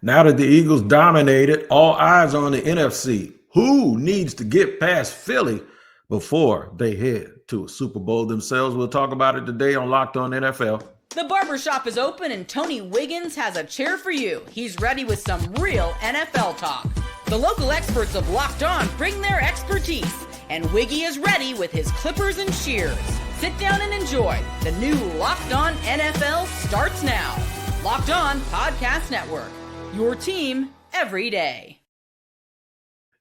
Now that the Eagles dominated, all eyes are on the NFC. Who needs to get past Philly before they head to a Super Bowl themselves? We'll talk about it today on Locked On NFL. The barbershop is open and Tony Wiggins has a chair for you. He's ready with some real NFL talk. The local experts of Locked On bring their expertise, and Wiggy is ready with his clippers and shears. Sit down and enjoy. The new Locked On NFL starts now. Locked On Podcast Network. Your team every day.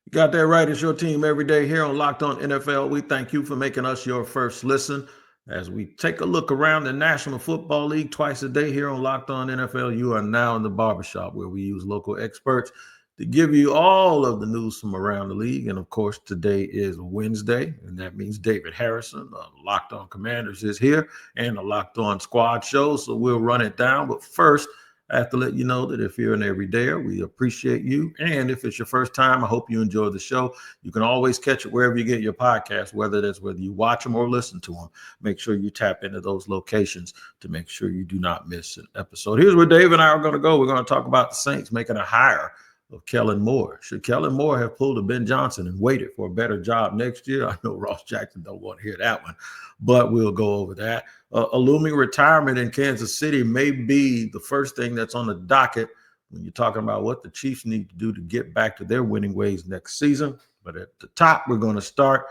You got that right. It's your team every day here on Locked On NFL. We thank you for making us your first listen. As we take a look around the National Football League twice a day here on Locked On NFL, you are now in the barbershop where we use local experts to give you all of the news from around the league. And of course, today is Wednesday, and that means David Harrison of Locked On Commanders is here and the Locked On Squad show. So we'll run it down. But first, I have to let you know that if you're an everydayer, we appreciate you. And if it's your first time, I hope you enjoy the show. You can always catch it wherever you get your podcast, whether you watch them or listen to them. Make sure you tap into those locations to make sure you do not miss an episode. Here's where Dave and I are going to go. We're going to talk about the Saints making a hire of Kellen Moore. Should Kellen Moore have pulled a Ben Johnson and waited for a better job next year? I know Ross Jackson don't want to hear that one, but we'll go over that. A looming retirement in Kansas City may be the first thing that's on the docket when you're talking about what the Chiefs need to do to get back to their winning ways next season. But at the top, we're going to start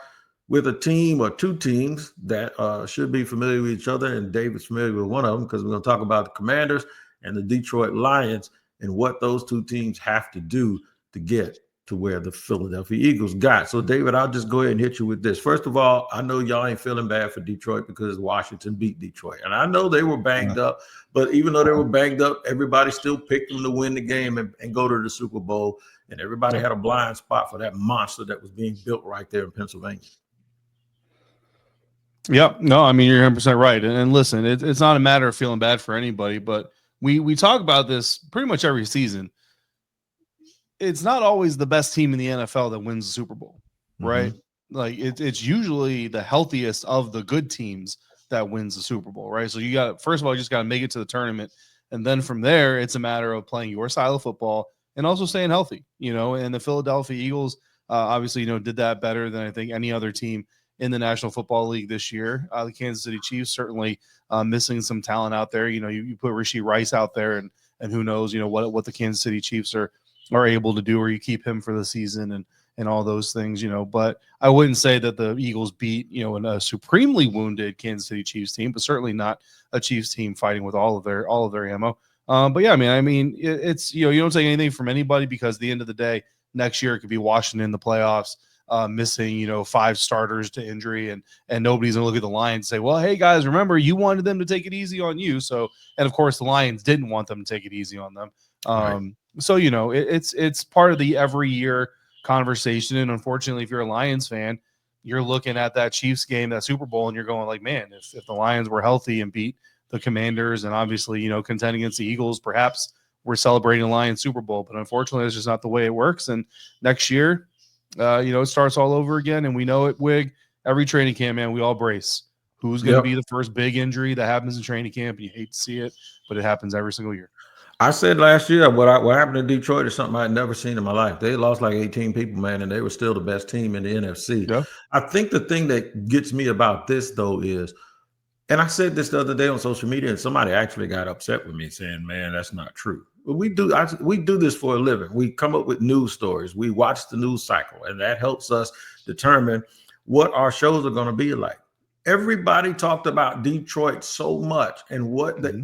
with a team or two teams that should be familiar with each other, and David's familiar with one of them because we're going to talk about the Commanders and the Detroit Lions and what those two teams have to do to get to where the Philadelphia Eagles got. So, David, I'll just go ahead and hit you with this. First of all, I know y'all ain't feeling bad for Detroit because Washington beat Detroit. And I know they were banged up, but even though they were banged up, everybody still picked them to win the game and go to the Super Bowl. And everybody had a blind spot for that monster that was being built right there in Pennsylvania. Yep. No, I mean, you're 100% right. And listen, it's not a matter of feeling bad for anybody, but we talk about this pretty much every season. It's not always the best team in the NFL that wins the Super Bowl, right? Mm-hmm. Like it's usually the healthiest of the good teams that wins the Super Bowl, right? So first of all, you just got to make it to the tournament. And then from there, it's a matter of playing your style of football and also staying healthy, and the Philadelphia Eagles obviously, did that better than I think any other team in the National Football League this year. The Kansas City Chiefs certainly missing some talent out there. You put Rashee Rice out there and who knows, what the Kansas City Chiefs are able to do, or you keep him for the season and all those things, but I wouldn't say that the Eagles beat, a supremely wounded Kansas City Chiefs team, but certainly not a Chiefs team fighting with all of their ammo. But yeah, I mean, it's, you don't take anything from anybody because at the end of the day, next year it could be Washington in the playoffs, missing, 5 starters to injury, and nobody's gonna look at the Lions and say, well, hey guys, remember you wanted them to take it easy on you. So, and of course the Lions didn't want them to take it easy on them. Right. So, it's part of the every year conversation. And unfortunately, if you're a Lions fan, you're looking at that Chiefs game, that Super Bowl, and you're going like, man, if the Lions were healthy and beat the Commanders and obviously, contend against the Eagles, perhaps we're celebrating the Lions Super Bowl. But unfortunately, it's just not the way it works. And next year, it starts all over again. And we know it, Wig, every training camp, man, we all brace. Who's going to be the first big injury that happens in training camp? You hate to see it, but it happens every single year. I said last year what happened to Detroit is something I'd never seen in my life. They lost like 18 people, man, and they were still the best team in the NFC. Yeah. I think the thing that gets me about this, though, is, and I said this the other day on social media, and somebody actually got upset with me saying, man, that's not true. But we do this for a living. We come up with news stories. We watch the news cycle, and that helps us determine what our shows are going to be like. Everybody talked about Detroit so much, and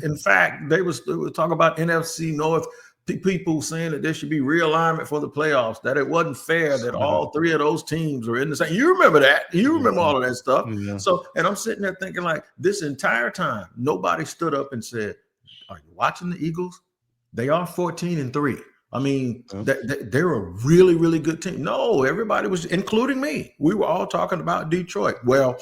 in fact, they were talking about NFC North people saying that there should be realignment for the playoffs, that it wasn't fair that all 3 of those teams were in the same. You remember that? You remember all of that stuff. Yeah. So, and I'm sitting there thinking, like, this entire time, nobody stood up and said, "Are you watching the Eagles? They are 14-3. I mean, they're a really, really good team." No, everybody was, including me. We were all talking about Detroit. Well,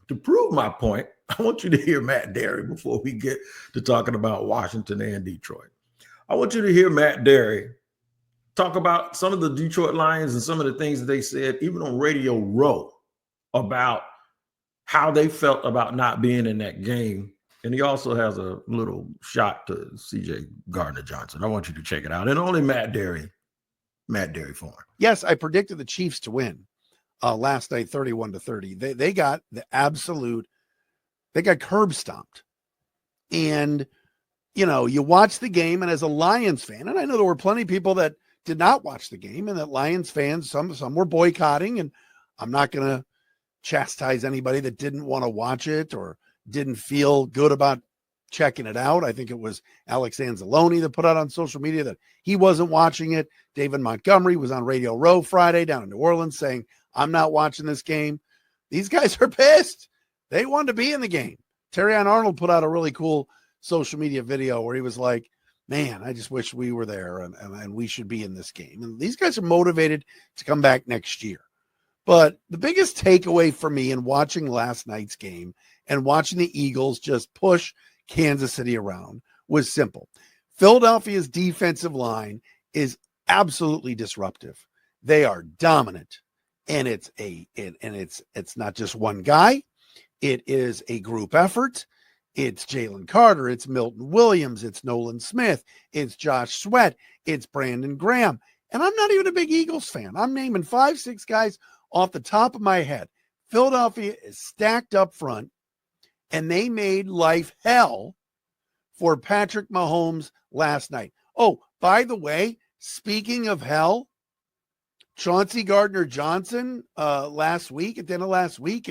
to prove my point, I want you to hear Matt Derry before we get to talking about Washington and Detroit. I want you to hear Matt Derry talk about some of the Detroit Lions and some of the things that they said, even on Radio Row, about how they felt about not being in that game And he also has a little shot to CJ Gardner-Johnson. I want you to check it out. And only Matt Derry for him. Yes, I predicted the Chiefs to win last night, 31-30. They got they got curb stomped. And, you watch the game, and as a Lions fan, and I know there were plenty of people that did not watch the game, and that Lions fans, some were boycotting, and I'm not going to chastise anybody that didn't want to watch it or didn't feel good about checking it out. I think it was Alex Anzalone that put out on social media that he wasn't watching it. David Montgomery was on Radio Row Friday down in New Orleans saying, I'm not watching this game. These guys are pissed. They wanted to be in the game. Terrion Arnold put out a really cool social media video where he was like, man, I just wish we were there and we should be in this game. And these guys are motivated to come back next year. But the biggest takeaway for me in watching last night's game and watching the Eagles just push Kansas City around was simple. Philadelphia's defensive line is absolutely disruptive. They are dominant, and it's not just one guy. It is a group effort. It's Jalen Carter. It's Milton Williams. It's Nolan Smith. It's Josh Sweat. It's Brandon Graham. And I'm not even a big Eagles fan. I'm naming 5-6 guys off the top of my head. Philadelphia is stacked up front, and they made life hell for Patrick Mahomes last night. Oh, by the way, speaking of hell, Chauncey Gardner-Johnson last week, at the end of last week,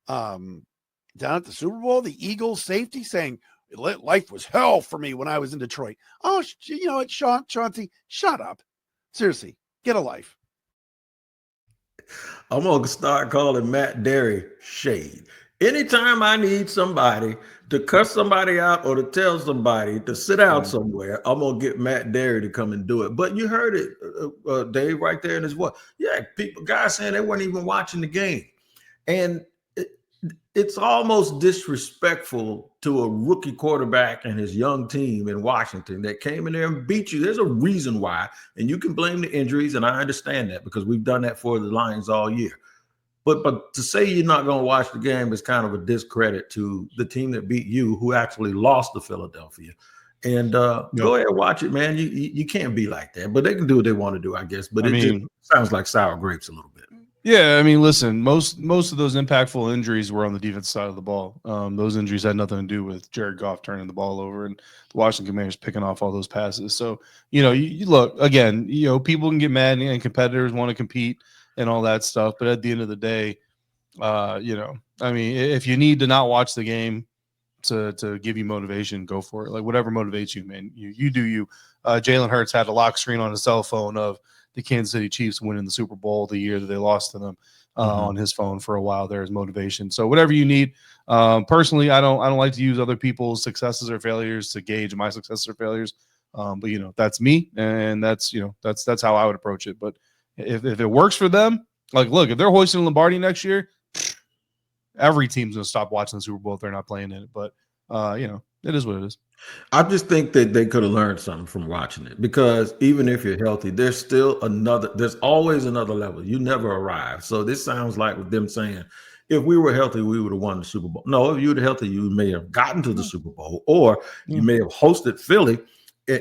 down at the Super Bowl, the Eagles safety saying, life was hell for me when I was in Detroit. Oh, you know what, Chauncey, shut up. Seriously, get a life. I'm going to start calling Matt Derry shade. Anytime I need somebody to cuss somebody out or to tell somebody to sit out somewhere, I'm going to get Matt Derry to come and do it. But you heard it, Dave, right there in his voice. Yeah, guys saying they weren't even watching the game. And it's almost disrespectful to a rookie quarterback and his young team in Washington that came in there and beat you. There's a reason why, and you can blame the injuries, and I understand that because we've done that for the Lions all year. But to say you're not going to watch the game is kind of a discredit to the team that beat you, who actually lost to Philadelphia. And go ahead and watch it, man. You can't be like that, but they can do what they want to do, I guess. But just sounds like sour grapes a little bit. Yeah, I mean, listen, most of those impactful injuries were on the defense side of the ball. Those injuries had nothing to do with Jared Goff turning the ball over and the Washington Commanders picking off all those passes. So, you look, again, people can get mad and competitors want to compete and all that stuff. But at the end of the day, I mean, if you need to not watch the game to give you motivation, go for it. Like, whatever motivates you, man, you do you. Jalen Hurts had a lock screen on his cell phone of the Kansas City Chiefs winning the Super Bowl the year that they lost to them on his phone for a while there as motivation. So whatever you need. Personally, I don't like to use other people's successes or failures to gauge my successes or failures. But that's me, and that's how I would approach it. But if it works for them, like, look, if they're hoisting Lombardi next year, every team's gonna stop watching the Super Bowl if they're not playing in it. But it is what it is. I just think that they could have learned something from watching it, because even if you're healthy, there's always another level. You never arrive. So this sounds like them saying, if we were healthy, we would have won the Super Bowl. No, if you were healthy, you may have gotten to the Super Bowl, or you may have hosted Philly,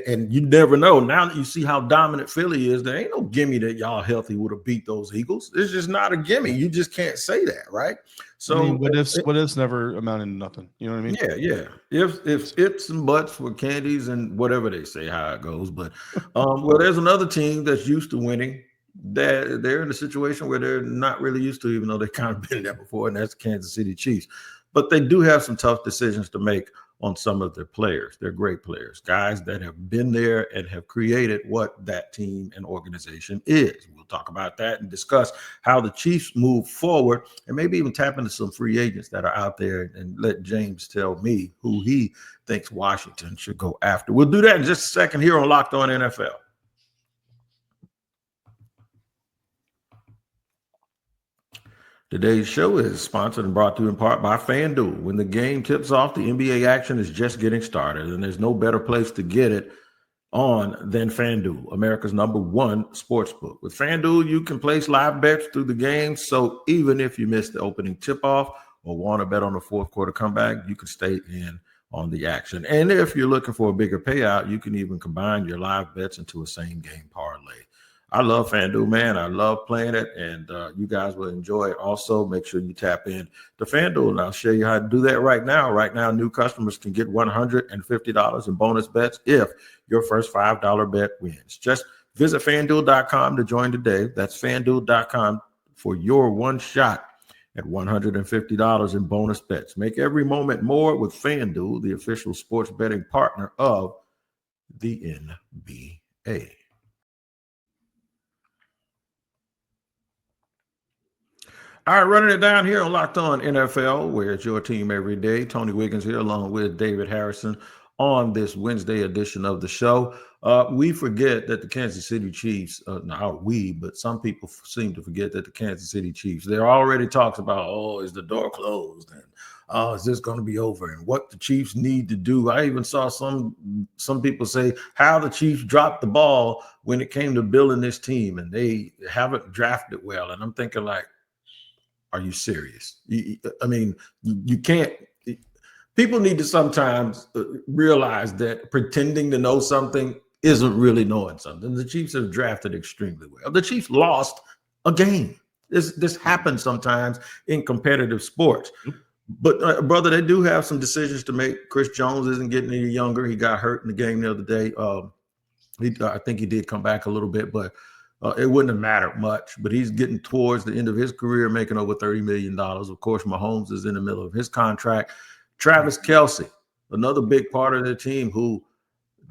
and you never know. Now that you see how dominant Philly is, there ain't no gimme that y'all healthy would have beat those Eagles. It's just not a gimme. You just can't say that, right? So what ifs never amounted to nothing. You know what I mean? Yeah. If it's and buts for candies and whatever they say how it goes. But well, there's another team that's used to winning. They're in a situation where they're not really used to, even though they've kind of been there before, and that's Kansas City Chiefs. But they do have some tough decisions to make on some of their players. They're great players, guys that have been there and have created what that team and organization is. We'll talk about that and discuss how the Chiefs move forward, and maybe even tap into some free agents that are out there, and let James tell me who he thinks Washington should go after. We'll do that in just a second here on Locked On NFL. Today's show is sponsored and brought to you in part by FanDuel. When the game tips off, the NBA action is just getting started, and there's no better place to get it on than FanDuel, America's #1 sportsbook. With FanDuel, you can place live bets through the game, so even if you miss the opening tip-off or want to bet on the fourth quarter comeback, you can stay in on the action. And if you're looking for a bigger payout, you can even combine your live bets into a same game parlay. I love FanDuel, man. I love playing it, and you guys will enjoy it. Also, make sure you tap in to FanDuel, and I'll show you how to do that right now. Right now, new customers can get $150 in bonus bets if your first $5 bet wins. Just visit FanDuel.com to join today. That's FanDuel.com for your one shot at $150 in bonus bets. Make every moment more with FanDuel, the official sports betting partner of the NBA. All right, running it down here on Locked On NFL, where it's your team every day. Tony Wiggins here, along with David Harrison, on this Wednesday edition of the show. We forget that the Kansas City Chiefs, not we, but some people seem to forget that the Kansas City Chiefs, there are already talks about, oh, is the door closed? And oh, is this going to be over? And what the Chiefs need to do. I even saw some people say how the Chiefs dropped the ball when it came to building this team, and they haven't drafted well. And I'm thinking, like, are you serious? I mean, you can't. People need to sometimes realize that pretending to know something isn't really knowing something. The Chiefs have drafted extremely well. The Chiefs lost a game. This happens sometimes in competitive sports. But, brother, they do have some decisions to make. Chris Jones isn't getting any younger. He got hurt in the game the other day. I think he did come back a little bit, but it wouldn't have mattered much. But he's getting towards the end of his career, making over $30 million. Of course, Mahomes is in the middle of his contract. Travis Kelce, another big part of the team, who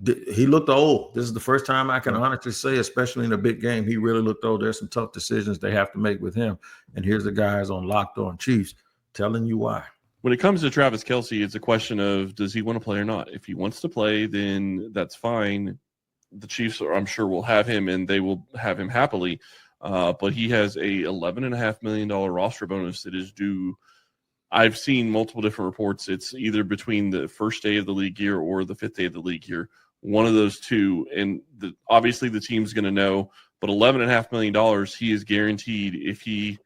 he looked old. This is the first time I can honestly say, especially in a big game, he really looked old. There's some tough decisions they have to make with him. And here's the guys on Locked On Chiefs telling you why. When it comes to Travis Kelce, it's a question of, does he want to play or not? If he wants to play, then that's fine. The Chiefs, I'm sure, will have him, and they will have him happily. But he has a $11.5 million roster bonus that is due. I've seen multiple different reports. It's either between the first day of the league year or the fifth day of the league year, one of those two. And obviously the team's going to know, but $11.5 million, he is guaranteed if he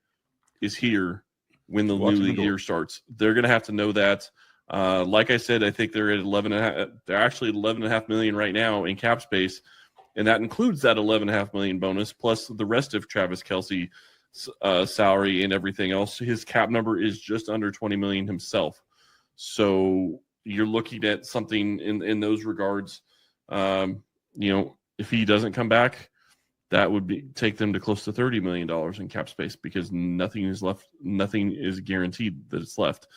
is here when the new league year starts. They're going to have to know that. Like I said, I think they're at 11.5. They're actually at 11.5 million right now in cap space, and that includes that 11.5 million bonus plus the rest of Travis Kelce salary and everything else. His cap number is just under 20 million himself. So you're looking at something in those regards. If he doesn't come back, that would take them to close to $30 million in cap space, because nothing is left. Nothing is guaranteed that it's left.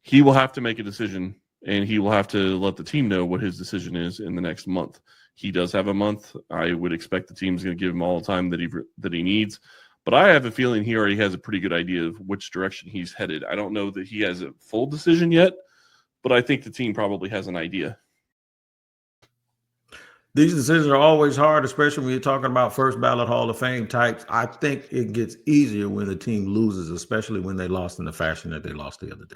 He will have to make a decision, and he will have to let the team know what his decision is in the next month. He does have a month. I would expect the team's going to give him all the time that he needs. But I have a feeling he already has a pretty good idea of which direction he's headed. I don't know that he has a full decision yet, but I think the team probably has an idea. These decisions are always hard, especially when you're talking about first ballot Hall of Fame types. I think it gets easier when the team loses, especially when they lost in the fashion that they lost the other day.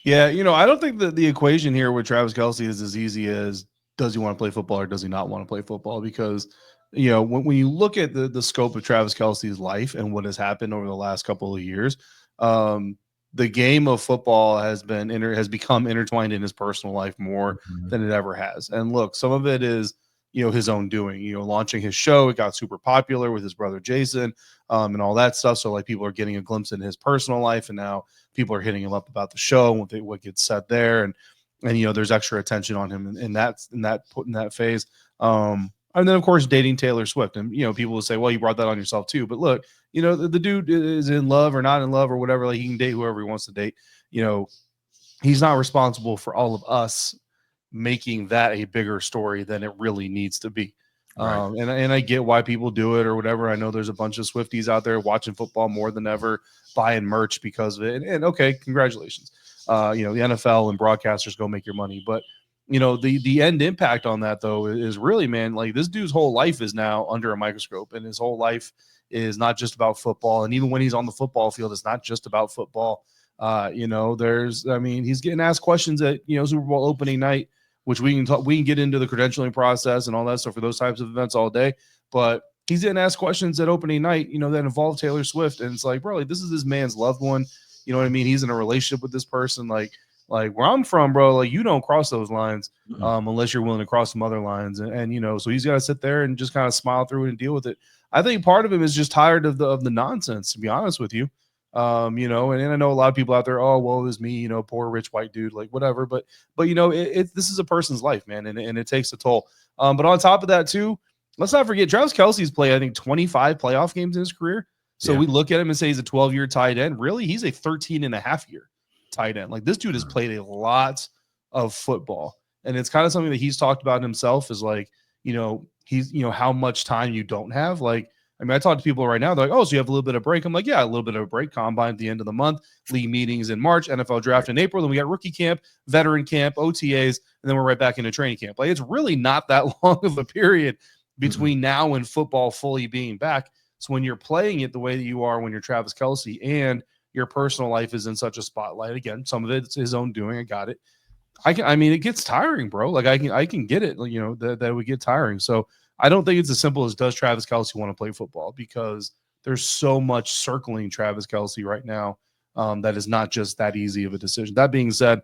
Yeah, I don't think that the equation here with Travis Kelce is as easy as, does he want to play football or does he not want to play football? Because, when you look at the scope of Travis Kelce's life and what has happened over the last couple of years, the game of football has become intertwined in his personal life more than it ever has. And look, some of it is, his own doing, launching his show. It got super popular with his brother, Jason, and all that stuff. So like people are getting a glimpse into his personal life, and now people are hitting him up about the show and what gets said there. And there's extra attention on him in that phase. And then of course dating Taylor Swift, and people will say, well, you brought that on yourself too. But look, the dude is in love or not in love or whatever. Like, he can date whoever he wants to date. He's not responsible for all of us making that a bigger story than it really needs to be. Right. And I get why people do it or whatever. I know there's a bunch of Swifties out there watching football more than ever, buying merch because of it. And okay, congratulations. The NFL and broadcasters go make your money. But, the end impact on that, though, is really, man, like, this dude's whole life is now under a microscope, and his whole life is not just about football. And even when he's on the football field, it's not just about football. He's getting asked questions at, Super Bowl opening night, which we can get into the credentialing process and all that stuff for those types of events all day. But he's getting asked questions at opening night, that involve Taylor Swift. And it's like, bro, like, this is this man's loved one. You know what I mean? He's in a relationship with this person. Like, Like where I'm from, bro, like you don't cross those lines Mhm. unless you're willing to cross some other lines. And so he's got to sit there and just kind of smile through it and deal with it. I think part of him is just tired of the nonsense, to be honest with you. And I know a lot of people out there, oh, well, it was me, poor rich white dude, like whatever. But this is a person's life, man, and it takes a toll. But on top of that, too, let's not forget Travis Kelce's played, I think, 25 playoff games in his career. So we look at him and say he's a 12-year tight end. Really, he's a 13-and-a-half-year tight end. Like this dude has played a lot of football. And it's kind of something that he's talked about himself is like, he's, how much time you don't have. Like, I mean, I talk to people right now. They're like, oh, so you have a little bit of break. I'm like, yeah, a little bit of a break. Combine at the end of the month, league meetings in March, NFL draft in April. Then we got rookie camp, veteran camp, OTAs, and then we're right back into training camp. Like, it's really not that long of a period between now and football fully being back. So when you're playing it the way that you are when you're Travis Kelce and your personal life is in such a spotlight, again, some of it's his own doing. I got it. I mean, it gets tiring, bro. Like I can get it, that it would get tiring. So I don't think it's as simple as does Travis Kelce want to play football, because there's so much circling Travis Kelce right now that is not just that easy of a decision. That being said,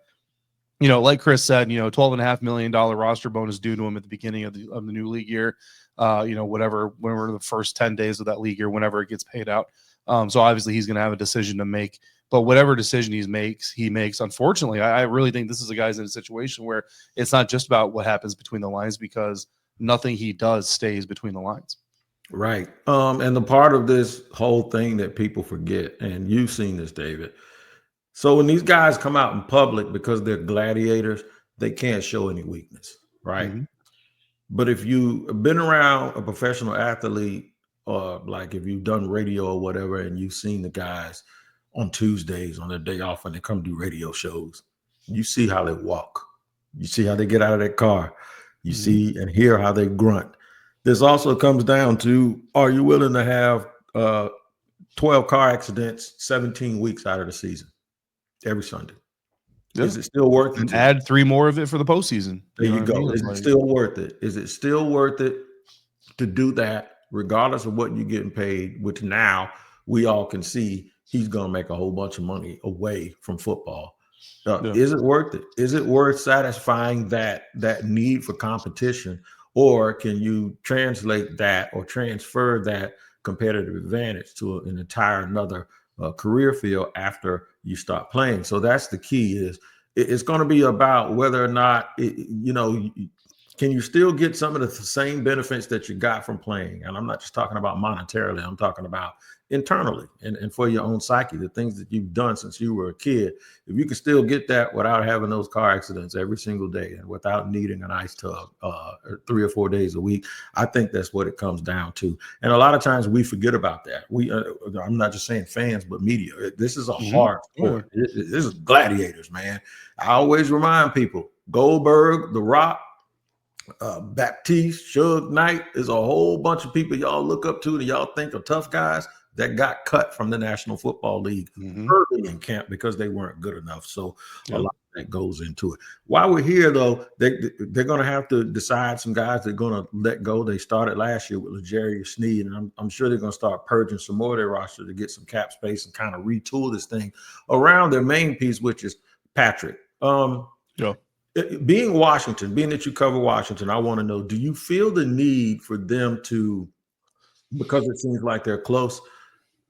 like Chris said, $12.5 million roster bonus due to him at the beginning of the new league year. Whenever the first 10 days of that league year, whenever it gets paid out. So obviously he's going to have a decision to make. But whatever decision he makes. Unfortunately, I really think this is a guy's in a situation where it's not just about what happens between the lines, because nothing he does stays between the lines. Right. And the part of this whole thing that people forget, and you've seen this, David. So when these guys come out in public, because they're gladiators, they can't show any weakness, right? Mm-hmm. But if you've been around a professional athlete, or like if you've done radio or whatever, and you've seen the guys on Tuesdays on their day off when they come do radio shows, you see how they walk. You see how they get out of their car. You see and hear how they grunt. This also comes down to, are you willing to have 12 car accidents 17 weeks out of the season every Sunday? Yeah. Is it still worth it? And add 3 more of it for the postseason. There you go. Is it still worth it? Is it still worth it to do that, regardless of what you're getting paid, which now we all can see he's going to make a whole bunch of money away from football. Is it worth it? Is it worth satisfying that need for competition? Or can you translate that or transfer that competitive advantage to an entire another career field after you start playing? So that's the key. Is it's going to be about whether or not can you still get some of the same benefits that you got from playing? And I'm not just talking about monetarily. I'm talking about internally and for your own psyche, the things that you've done since you were a kid. If you can still get that without having those car accidents every single day and without needing an ice tub 3 or 4 days a week, I think that's what it comes down to. And a lot of times we forget about that. I'm not just saying fans, but media. This is a hard sport. This is gladiators, man. I always remind people, Goldberg, The Rock, Baptiste, Suge Knight, is a whole bunch of people y'all look up to that y'all think are tough guys that got cut from the National Football League early in camp because they weren't good enough. So a lot of that goes into it. While we're here, though, they're going to have to decide some guys they're going to let go. They started last year with L'Jarius Sneed, and I'm sure they're going to start purging some more of their roster to get some cap space and kind of retool this thing around their main piece, which is Patrick. Being Washington, being that you cover Washington, I want to know, do you feel the need for them to, because it seems like they're close,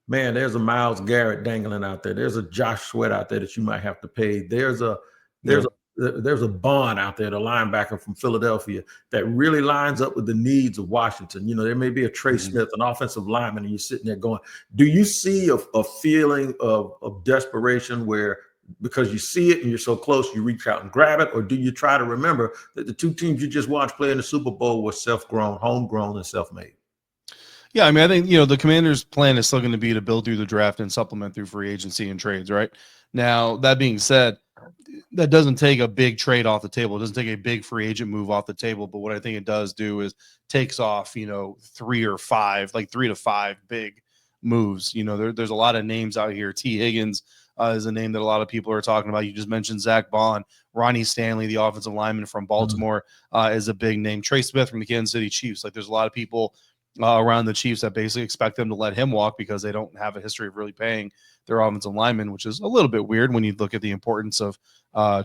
man, there's a Myles Garrett dangling out there. There's a Josh Sweat out there that you might have to pay. There's a Bond out there, the linebacker from Philadelphia, that really lines up with the needs of Washington. There may be a Trey Smith, an offensive lineman, and you're sitting there going, do you see a feeling of desperation where, because you see it and you're so close, you reach out and grab it? Or do you try to remember that the two teams you just watched play in the Super Bowl were self-grown, homegrown, and self-made? Yeah, I mean, I think, the Commanders' plan is still going to be to build through the draft and supplement through free agency and trades, right? Now, that being said, that doesn't take a big trade off the table. It doesn't take a big free agent move off the table. But what I think it does do is takes off, 3 to 5 big moves. There's a lot of names out here. T. Higgins is a name that a lot of people are talking about. You just mentioned Zach Bond. Ronnie Stanley, the offensive lineman from Baltimore, is a big name. Trey Smith from the Kansas City Chiefs. Like, there's a lot of people around the Chiefs that basically expect them to let him walk because they don't have a history of really paying their offensive linemen, which is a little bit weird when you look at the importance of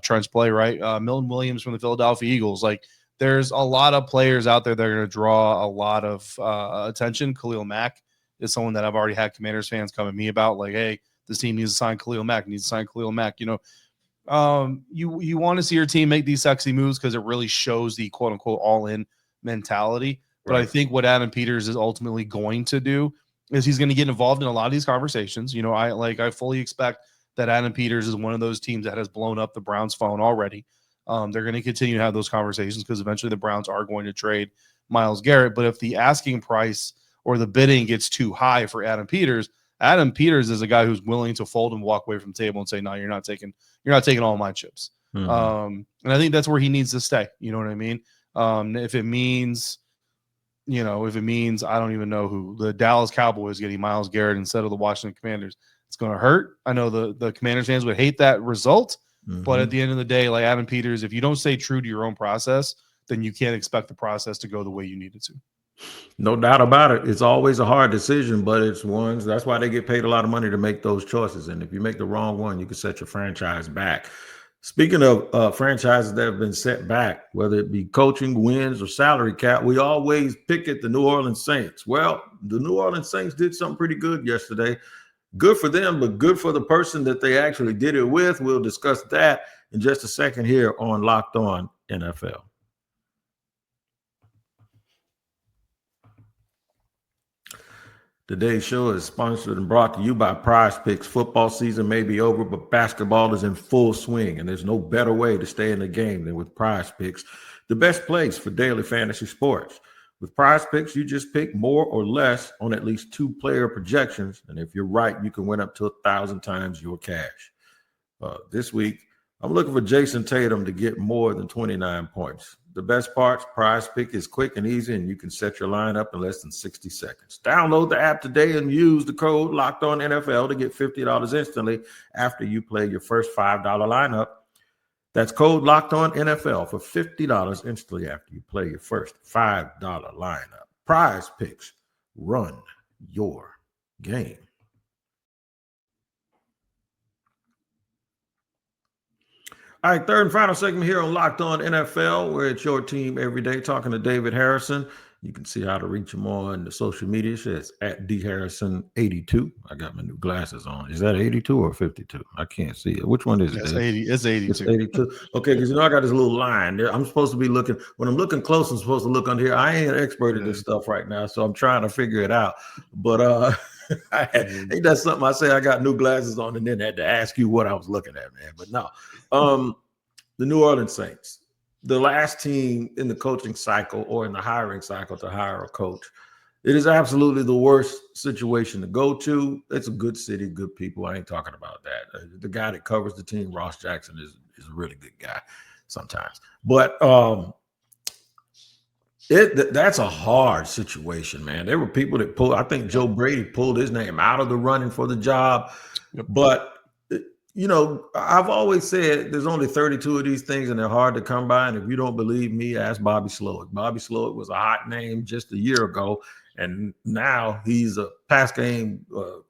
trench play, right? Milton Williams from the Philadelphia Eagles. Like, there's a lot of players out there that are going to draw a lot of attention. Khalil Mack is someone that I've already had Commanders fans come at me about, like, hey, this team needs to sign Khalil Mack, You want to see your team make these sexy moves because it really shows the quote unquote all-in mentality. But right. I think what Adam Peters is ultimately going to do is he's going to get involved in a lot of these conversations. I fully expect that Adam Peters is one of those teams that has blown up the Browns' phone already. They're going to continue to have those conversations because eventually the Browns are going to trade Myles Garrett. But if the asking price or the bidding gets too high for Adam Peters is a guy who's willing to fold and walk away from the table and say, no, you're not taking all my chips. Mm-hmm. And I think that's where he needs to stay. You know what I mean? If it means, I don't even know who, the Dallas Cowboys getting Myles Garrett instead of the Washington Commanders, it's going to hurt. I know the Commanders fans would hate that result, but at the end of the day, like Adam Peters, if you don't stay true to your own process, then you can't expect the process to go the way you need it to. No doubt about it. It's always a hard decision, but it's ones. That's why they get paid a lot of money to make those choices. And if you make the wrong one, you can set your franchise back. Speaking of franchises that have been set back, whether it be coaching, wins, or salary cap, we always pick at the New Orleans Saints. Well, the New Orleans Saints did something pretty good yesterday. Good for them, but good for the person that they actually did it with. We'll discuss that in just a second here on Locked On NFL. Today's show is sponsored and brought to you by Prize Picks. Football season may be over, but basketball is in full swing, and there's no better way to stay in the game than with Prize Picks, the best place for daily fantasy sports. With Prize Picks, you just pick more or less on at least 2 player projections, and if you're right, you can win up to 1,000 times your cash. This week, I'm looking for Jason Tatum to get more than 29 points. The best part, Prize Pick is quick and easy, and you can set your lineup in less than 60 seconds. Download the app today and use the code LOCKEDONNFL to get $50 instantly after you play your first $5 lineup. That's code LOCKEDONNFL for $50 instantly after you play your first $5 lineup. Prize Picks, run your game. All right, third and final segment here on Locked On NFL, where it's your team every day, talking to David Harrison. You can see how to reach him on the social media. It's at DHarrison82. I got my new glasses on. Is that 82 or 52? I can't see it. Which one is it? It's 80. It's 82. It's 82. Okay, because I got this little line there. I'm supposed to be looking. When I'm looking close, I'm supposed to look under here. I ain't an expert at this stuff right now, so I'm trying to figure it out. But ain't that something I say I got new glasses on and then had to ask you what I was looking at, man. But no. The New Orleans Saints, the last team in the coaching cycle or in the hiring cycle to hire a coach. It is absolutely the worst situation to go to. It's a good city, good people. I ain't talking about that. The guy that covers the team, Ross Jackson, is a really good guy sometimes. But that's a hard situation, man. There were people that pulled. I think Joe Brady pulled his name out of the running for the job. Yep. But I've always said there's only 32 of these things and they're hard to come by. And if you don't believe me, ask Bobby Slowick. Bobby Slowick was a hot name just a year ago. And now he's a pass game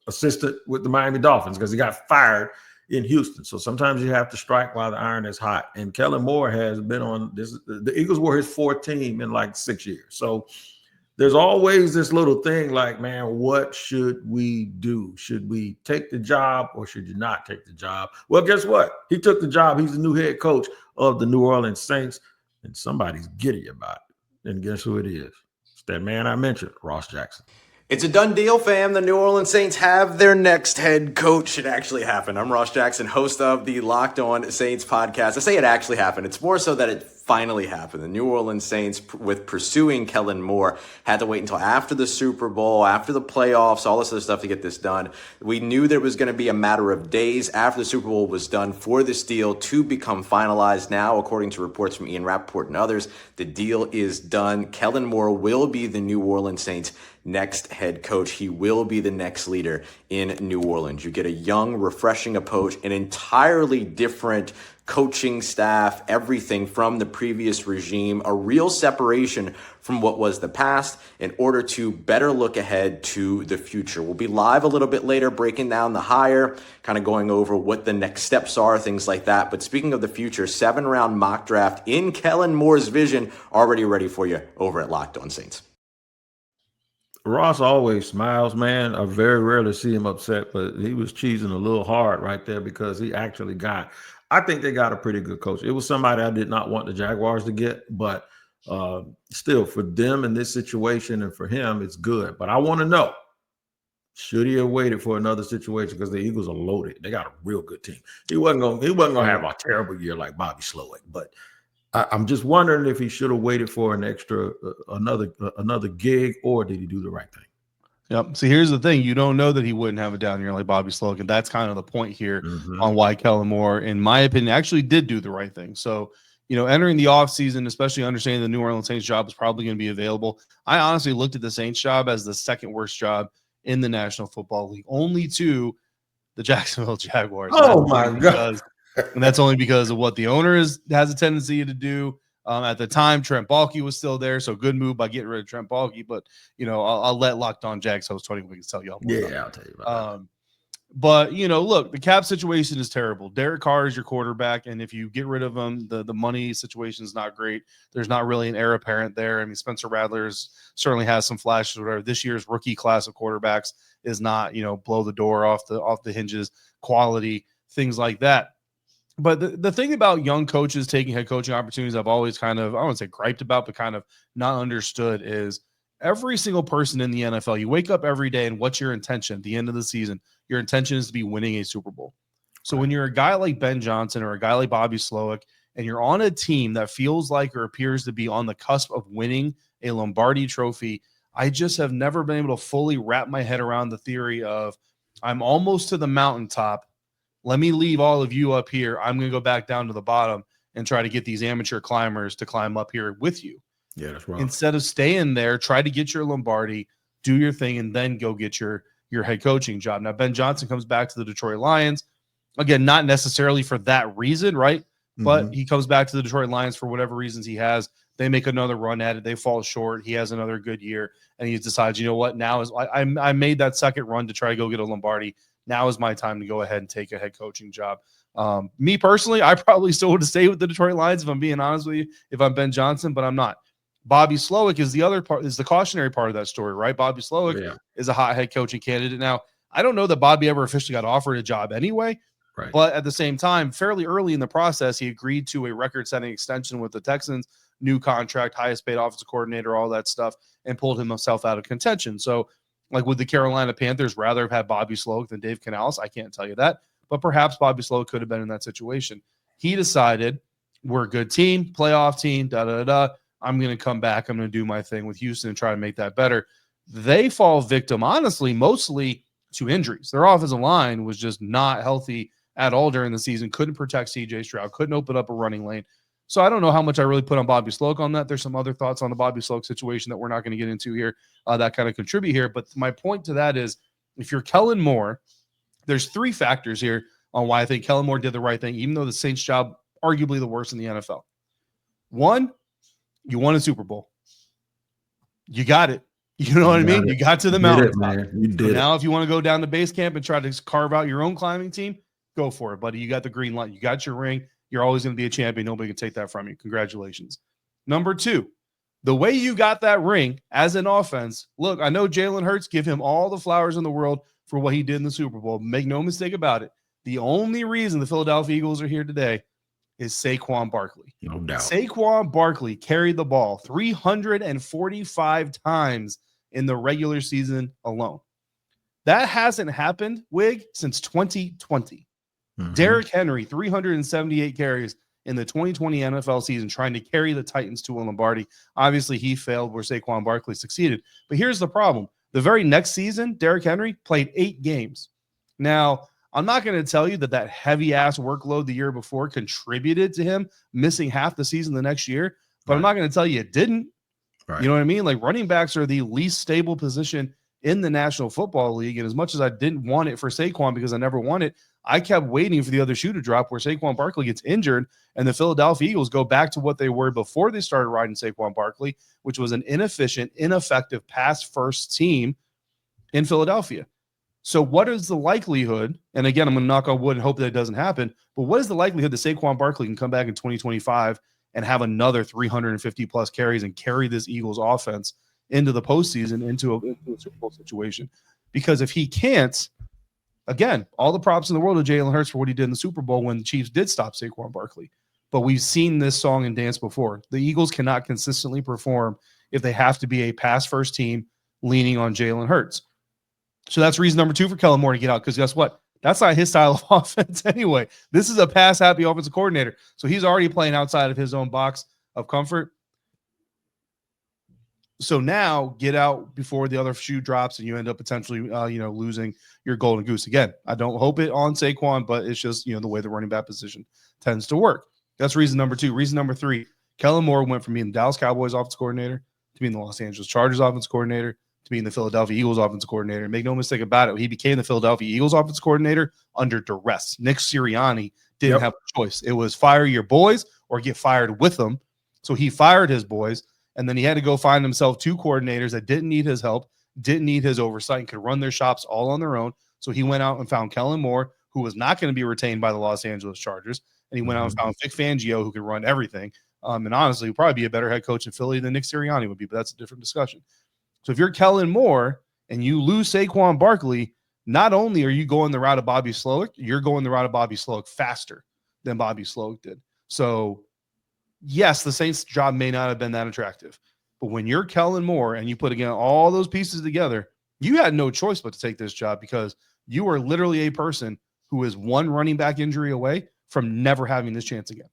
assistant with the Miami Dolphins because he got fired in Houston. So sometimes you have to strike while the iron is hot. And Kellen Moore has been on this. The Eagles were his 4th team in like 6 years. So there's always this little thing like, man, what should we do? Should we take the job or should you not take the job? Well, guess what? He took the job. He's the new head coach of the New Orleans Saints, and somebody's giddy about it. And guess who it is? It's that man I mentioned, Ross Jackson. It's a done deal, fam. The New Orleans Saints have their next head coach. It actually happened. I'm Ross Jackson, host of the Locked On Saints podcast. I say it actually happened. It's more so that it finally happened. The New Orleans Saints, with pursuing Kellen Moore, had to wait until after the Super Bowl, after the playoffs, all this other stuff to get this done. We knew there was going to be a matter of days after the Super Bowl was done for this deal to become finalized. Now, according to reports from Ian Rappaport and others, the deal is done. Kellen Moore will be the New Orleans Saints' next head coach. He will be the next leader in New Orleans. You get a young, refreshing approach, an entirely different coaching staff, everything from the previous regime, a real separation from what was the past in order to better look ahead to the future. We'll be live a little bit later, breaking down the hire, kind of going over what the next steps are, things like that. But speaking of the future, 7-round mock draft in Kellen Moore's vision, already ready for you over at Locked On Saints. Ross always smiles, man. I very rarely see him upset, but he was cheesing a little hard right there because he actually I think they got a pretty good coach. It was somebody I did not want the Jaguars to get, but still, for them in this situation and for him, it's good. But I want to know, should he have waited for another situation? Because the Eagles are loaded. They got a real good team. He wasn't gonna have a terrible year like Bobby Slowick, but I'm just wondering if he should have waited for an extra another gig, or did he do the right thing? Yep. See, here's the thing. You don't know that he wouldn't have a down year like Bobby Slowick, and that's kind of the point here on why Kellen Moore, in my opinion, actually did do the right thing. So, entering the offseason, especially understanding the New Orleans Saints job is probably going to be available. I honestly looked at the Saints job as the second worst job in the National Football League, only to the Jacksonville Jaguars. Oh, my God. And that's only because of what the owner has a tendency to do. At the time, Trent Baalke was still there, so good move by getting rid of Trent Baalke. But I'll let Locked On Jags host Tony Wiggins tell y'all more. Yeah, I'll tell you about that. But look, the cap situation is terrible. Derek Carr is your quarterback, and if you get rid of him, the money situation is not great. There's not really an heir apparent there. I mean, Spencer Rattler's certainly has some flashes. Whatever. This year's rookie class of quarterbacks is not blow the door off the hinges, quality, things like that. But the thing about young coaches taking head coaching opportunities, I've always kind of, I wouldn't say griped about, but kind of not understood is every single person in the NFL, you wake up every day and what's your intention at the end of the season? Your intention is to be winning a Super Bowl. So when you're a guy like Ben Johnson or a guy like Bobby Slowick, and you're on a team that feels like or appears to be on the cusp of winning a Lombardi trophy, I just have never been able to fully wrap my head around the theory of I'm almost to the mountaintop. Let me leave all of you up here. I'm going to go back down to the bottom and try to get these amateur climbers to climb up here with you. Yeah, that's right. Instead of staying there, try to get your Lombardi, do your thing, and then go get your head coaching job. Now, Ben Johnson comes back to the Detroit Lions. Again, not necessarily for that reason, right? But he comes back to the Detroit Lions for whatever reasons he has. They make another run at it. They fall short. He has another good year. And he decides, you know what? Now is I made that second run to try to go get a Lombardi. Now is my time to go ahead and take a head coaching job. Me personally, I probably still would have stayed with the Detroit Lions, if I'm being honest with you, if I'm Ben Johnson, but I'm not. Bobby Slowick is the other part, is the cautionary part of that story, right? Bobby Slowick is a hot head coaching candidate. Now, I don't know that Bobby ever officially got offered a job anyway, right? But at the same time, fairly early in the process, he agreed to a record-setting extension with the Texans, new contract, highest paid offensive coordinator, all that stuff, and pulled himself out of contention. So, like, would the Carolina Panthers rather have had Bobby Slowick than Dave Canales? I can't tell you that, but perhaps Bobby Slowick could have been in that situation. He decided, we're a good team, playoff team, I'm going to come back. I'm going to do my thing with Houston and try to make that better. They fall victim, honestly, mostly to injuries. Their offensive line was just not healthy at all during the season, couldn't protect C.J. Stroud, couldn't open up a running lane. So I don't know how much I really put on Bobby Slowick on that. There's some other thoughts on the Bobby Slowick situation that we're not going to get into here that kind of contribute here. But my point to that is, if you're Kellen Moore, there's three factors here on why I think Kellen Moore did the right thing, even though the Saints job arguably the worst in the NFL. One, you won a Super Bowl. You got it. You know what I mean? You got to the mountain. You did. Now, if you want to go down to base camp and try to carve out your own climbing team, go for it, buddy. You got the green light. You got your ring. You're always going to be a champion. Nobody can take that from you. Congratulations. Number two, the way you got that ring as an offense, look, I know Jalen Hurts, give him all the flowers in the world for what he did in the Super Bowl. Make no mistake about it. The only reason the Philadelphia Eagles are here today is Saquon Barkley. No doubt. Saquon Barkley carried the ball 345 times in the regular season alone. That hasn't happened, Wig, since 2020. Derrick Henry, 378 carries in the 2020 NFL season, trying to carry the Titans to a Lombardi. Obviously, he failed where Saquon Barkley succeeded. But here's the problem. The very next season, Derrick Henry played 8 games. Now, I'm not going to tell you that heavy-ass workload the year before contributed to him missing half the season the next year, but I'm not going to tell you it didn't. Right. You know what I mean? Like, running backs are the least stable position in the National Football League. And as much as I didn't want it for Saquon because I never won it, I kept waiting for the other shoe to drop where Saquon Barkley gets injured and the Philadelphia Eagles go back to what they were before they started riding Saquon Barkley, which was an inefficient, ineffective pass-first team in Philadelphia. So what is the likelihood, and again, I'm going to knock on wood and hope that it doesn't happen, but what is the likelihood that Saquon Barkley can come back in 2025 and have another 350-plus carries and carry this Eagles offense into the postseason, into a Super Bowl situation? Because if he can't, again, all the props in the world of Jalen Hurts for what he did in the Super Bowl when the Chiefs did stop Saquon Barkley. But we've seen this song and dance before. The Eagles cannot consistently perform if they have to be a pass-first team leaning on Jalen Hurts. So that's reason number 2 for Kellen Moore to get out, because guess what? That's not his style of offense anyway. This is a pass-happy offensive coordinator. So he's already playing outside of his own box of comfort. So now get out before the other shoe drops and you end up potentially, losing your golden goose. Again, I don't hope it on Saquon, but it's just, the way the running back position tends to work. That's reason number 2. Reason number 3, Kellen Moore went from being the Dallas Cowboys offense coordinator to being the Los Angeles Chargers offense coordinator to being the Philadelphia Eagles offense coordinator. Make no mistake about it, he became the Philadelphia Eagles offense coordinator under duress. Nick Sirianni didn't have a choice. It was fire your boys or get fired with them. So he fired his boys, and then he had to go find himself 2 coordinators that didn't need his help, didn't need his oversight, and could run their shops all on their own. So he went out and found Kellen Moore, who was not going to be retained by the Los Angeles Chargers, and he went out and found Vic Fangio, who could run everything. And honestly, he'd probably be a better head coach in Philly than Nick Sirianni would be, but that's a different discussion. So if you're Kellen Moore and you lose Saquon Barkley, not only are you going the route of Bobby Slowick, you're going the route of Bobby Slowick faster than Bobby Slowick did. So yes, the Saints' job may not have been that attractive, but when you're Kellen Moore and you put, again, all those pieces together, you had no choice but to take this job because you are literally a person who is one running back injury away from never having this chance again.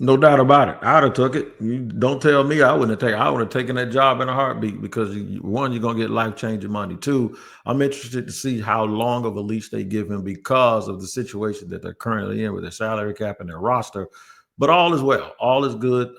No doubt about it. I'd have took it. You don't tell me I wouldn't have taken. I would have taken that job in a heartbeat because 1, you're gonna get life-changing money. 2, I'm interested to see how long of a leash they give him because of the situation that they're currently in with their salary cap and their roster. But all is well. All is good.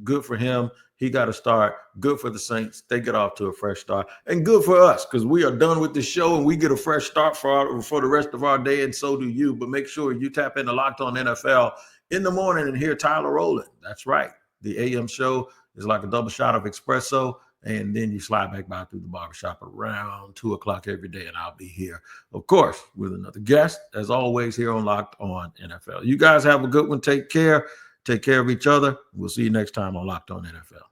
Good for him. He got to start. Good for the Saints. They get off to a fresh start, and good for us because we are done with the show and we get a fresh start for the rest of our day, and so do you. But make sure you tap into Locked On NFL in the morning and hear Tyler Rowland. That's right. The AM show is like a double shot of espresso, and then you slide back by through the barbershop around 2 o'clock every day, and I'll be here, of course, with another guest, as always, here on Locked On NFL. You guys have a good one. Take care. Take care of each other. We'll see you next time on Locked On NFL.